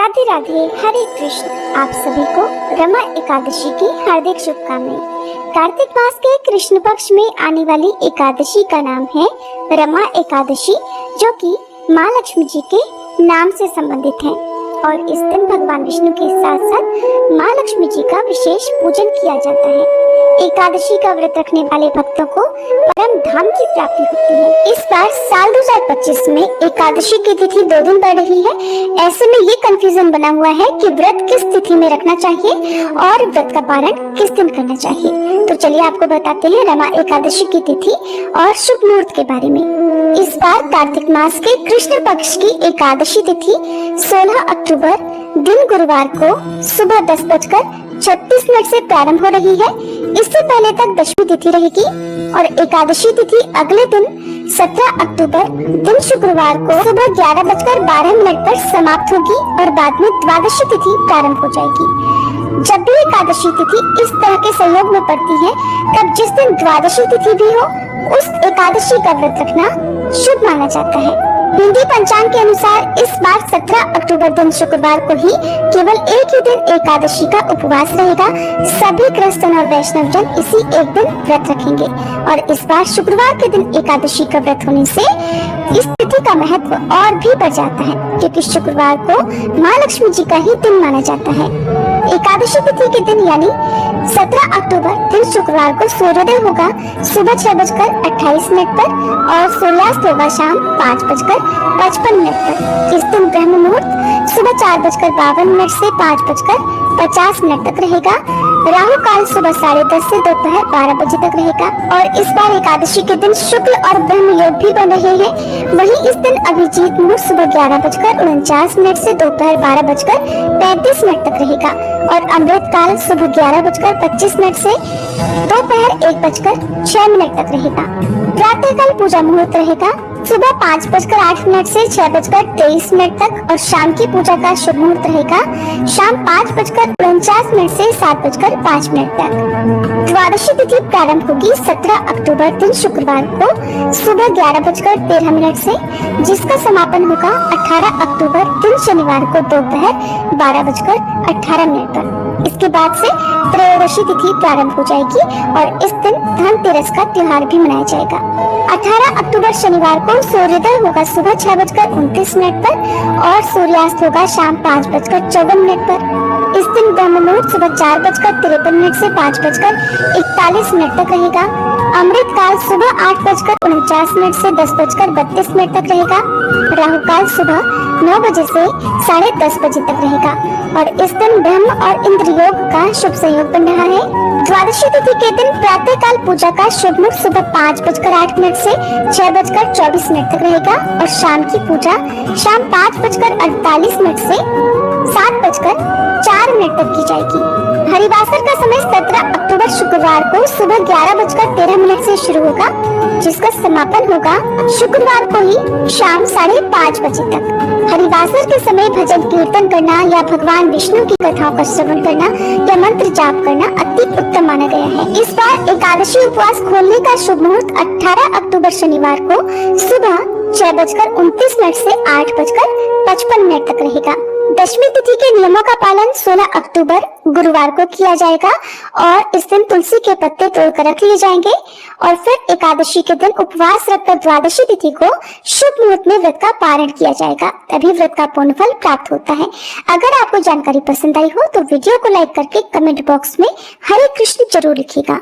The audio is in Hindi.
राधे राधे, हरे कृष्ण। आप सभी को रमा एकादशी की हार्दिक शुभकामनाएं। कार्तिक मास के कृष्ण पक्ष में आने वाली एकादशी का नाम है रमा एकादशी, जो कि माँ लक्ष्मी जी के नाम से संबंधित है। और इस दिन भगवान विष्णु के साथ साथ माँ लक्ष्मी जी का विशेष पूजन किया जाता है। एकादशी का व्रत रखने वाले भक्तों को परम धाम की प्राप्ति होती है। इस बार साल 2025 में एकादशी की तिथि 2 दिन बढ़ रही है। ऐसे में ये कंफ्यूजन बना हुआ है कि व्रत किस तिथि में रखना चाहिए और व्रत का पारण किस दिन करना चाहिए। तो चलिए आपको बताते हैं रमा एकादशी की तिथि और शुभ मुहूर्त के बारे में। इस बार कार्तिक मास के कृष्ण पक्ष की एकादशी तिथि 16 अक्टूबर दिन गुरुवार को सुबह 10:36 से प्रारंभ हो रही है। इससे पहले तक दशमी तिथि रहेगी और एकादशी तिथि अगले दिन 17 अक्टूबर दिन शुक्रवार को सुबह 11:12 पर समाप्त होगी और बाद में द्वादशी तिथि प्रारंभ हो जाएगी। जब भी एकादशी तिथि इस तरह के संयोग में पड़ती है, तब जिस दिन द्वादशी तिथि भी हो, उस एकादशी का व्रत रखना शुभ माना जाता है। हिंदी पंचांग के अनुसार इस बार 17 अक्टूबर दिन शुक्रवार को ही केवल एक ही दिन एकादशी का उपवास रहेगा। सभी क्रिश्चियन और वैष्णव जन इसी एक दिन व्रत रखेंगे और इस बार शुक्रवार के दिन एकादशी का व्रत होने से इस तिथि का महत्व और भी बढ़ जाता है, क्योंकि शुक्रवार को माँ लक्ष्मी जी का ही दिन माना जाता है। एकादशी तिथि के दिन यानी 17 अक्टूबर दिन शुक्रवार को सूर्योदय होगा सुबह 6:28 पर और सूर्यास्त होगा शाम 5:55 पर। इस दिन ब्रह्म मुहूर्त सुबह 4:52 से 5:50 तक रहेगा। राहु काल सुबह 10:30 से दोपहर 12 बजे तक रहेगा। और इस बार एकादशी के दिन शुक्ल और ब्रह्म योग भी बन रहे हैं। वहीं इस दिन अभिजीत मुहूर्त सुबह 11:49 से दोपहर 12:35 तक रहेगा और अमृत काल सुबह 11:25 से दोपहर 1:06 तक रहेगा। प्रातः काल पूजा मुहूर्त रहेगा सुबह 5:08 से 6:23 तक और शाम की पूजा का शुभ मुहूर्त रहेगा शाम 5:49 से 7:05 तक। द्वादशी तिथि प्रारंभ होगी 17 अक्टूबर दिन शुक्रवार को सुबह 11:13 से, जिसका समापन होगा 18 अक्टूबर दिन शनिवार को दोपहर 12:18 पर। इसके बाद से त्रयोदशी तिथि प्रारंभ हो जाएगी और इस दिन धनतेरस का त्योहार भी मनाया जाएगा। 18 अक्टूबर शनिवार को सूर्योदय होगा सुबह 6:29 पर और सूर्यास्त होगा शाम 5:54 पर। इस दिन ब्रह्म मुहूर्त सुबह 4:53 से 5:41 तक रहेगा। अमृत काल सुबह 8:49 से 10:32 तक रहेगा। राहु काल सुबह 9 बजे से 10:30 बजे तक रहेगा और इस दिन ब्रह्म और इंद्र योग का शुभ संयोग बन रहा है। द्वादशी तिथि के दिन प्रातः काल पूजा का शुभ मुहूर्त सुबह 5:08 से 6:24 तक रहेगा और शाम की पूजा शाम 5:48 से 7:04 तक की जाएगी। हरिवासर का समय 17 अक्टूबर शुक्रवार को सुबह 11:13 से शुरू होगा, जिसका समापन होगा शुक्रवार को ही शाम 5:30 बजे तक। हरिवासर के समय भजन कीर्तन करना या भगवान विष्णु की कथाओं का श्रवण करना या मंत्र जाप करना अति उत्तम माना गया है। इस बार एकादशी उपवास खोलने का शुभ मुहूर्त 18 अक्टूबर शनिवार को सुबह 6:29 से 8:55 तक रहेगा। दशमी तिथि के नियमों का पालन 16 अक्टूबर गुरुवार को किया जाएगा और इस दिन तुलसी के पत्ते तोड़कर रख लिए जाएंगे और फिर एकादशी के दिन उपवास रखकर द्वादशी तिथि को शुभ मुहूर्त में व्रत का पारण किया जाएगा, तभी व्रत का पूर्ण फल प्राप्त होता है। अगर आपको जानकारी पसंद आई हो तो वीडियो को लाइक करके कमेंट बॉक्स में हरे कृष्ण जरूर लिखिएगा।